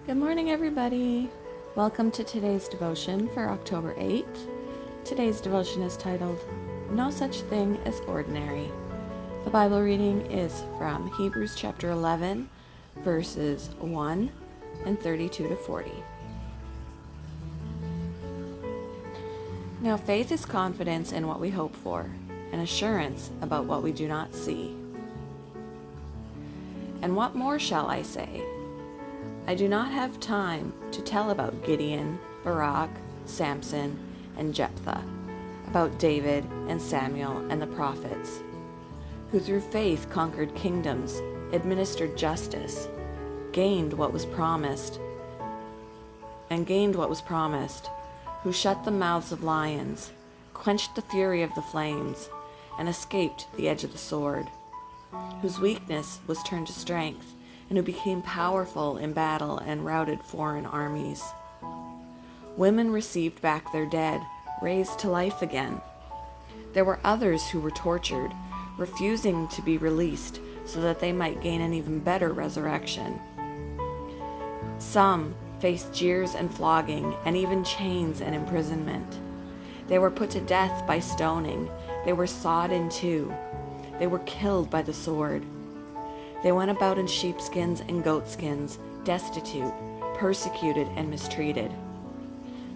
Good morning, everybody. Welcome to today's devotion for October 8th. Today's devotion is titled, No Such Thing as Ordinary. The Bible reading is from Hebrews chapter 11, verses 1 and 32 to 40. Now faith is confidence in what we hope for, and assurance about what we do not see. And what more shall I say? I do not have time to tell about Gideon, Barak, Samson, and Jephthah, about David and Samuel and the prophets, who through faith conquered kingdoms, administered justice, gained what was promised, who shut the mouths of lions, quenched the fury of the flames, and escaped the edge of the sword, whose weakness was turned to strength, and who became powerful in battle and routed foreign armies. Women received back their dead, raised to life again. There were others who were tortured, refusing to be released so that they might gain an even better resurrection. Some faced jeers and flogging, and even chains and imprisonment. They were put to death by stoning. They were sawed in two. They were killed by the sword. They went about in sheepskins and goatskins, destitute, persecuted, and mistreated.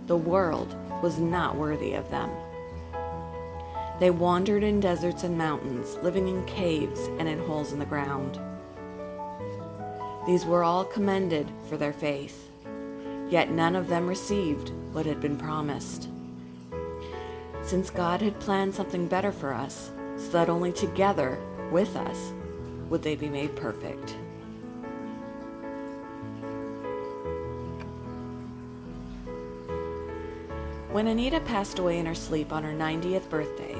The world was not worthy of them. They wandered in deserts and mountains, living in caves and in holes in the ground. These were all commended for their faith, yet none of them received what had been promised. Since God had planned something better for us, so that only together with us would they be made perfect. When Anita passed away in her sleep on her 90th birthday,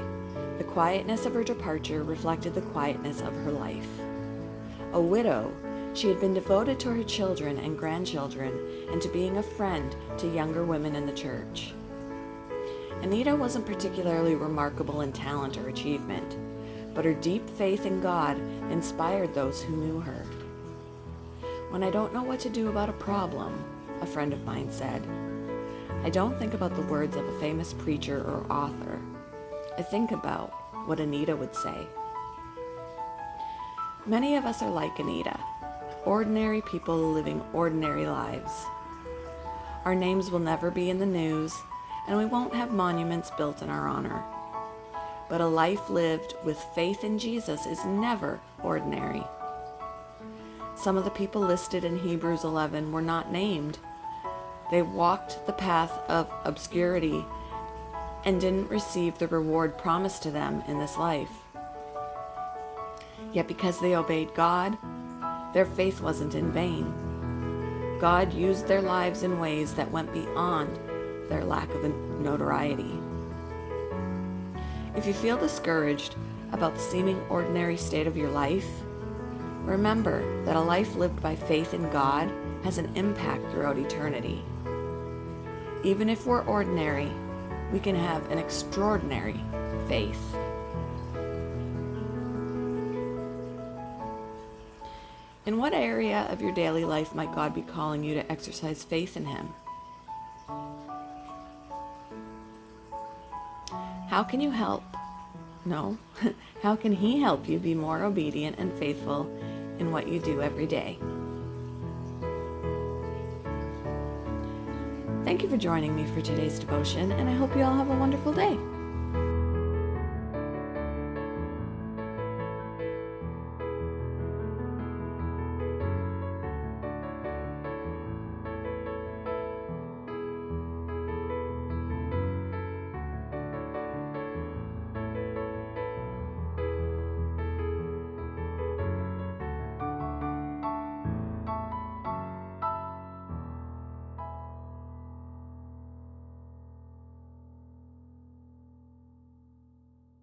the quietness of her departure reflected the quietness of her life. A widow, she had been devoted to her children and grandchildren and to being a friend to younger women in the church. Anita wasn't particularly remarkable in talent or achievement, but her deep faith in God inspired those who knew her. When I don't know what to do about a problem, a friend of mine said, I don't think about the words of a famous preacher or author. I think about what Anita would say. Many of us are like Anita, ordinary people living ordinary lives. Our names will never be in the news, and we won't have monuments built in our honor. But a life lived with faith in Jesus is never ordinary. Some of the people listed in Hebrews 11 were not named. They walked the path of obscurity and didn't receive the reward promised to them in this life. Yet because they obeyed God, their faith wasn't in vain. God used their lives in ways that went beyond their lack of notoriety. If you feel discouraged about the seeming ordinary state of your life, remember that a life lived by faith in God has an impact throughout eternity. Even if we're ordinary, we can have an extraordinary faith. In what area of your daily life might God be calling you to exercise faith in Him? How can you help? No, how can He help you be more obedient and faithful in what you do every day? Thank you for joining me for today's devotion, and I hope you all have a wonderful day.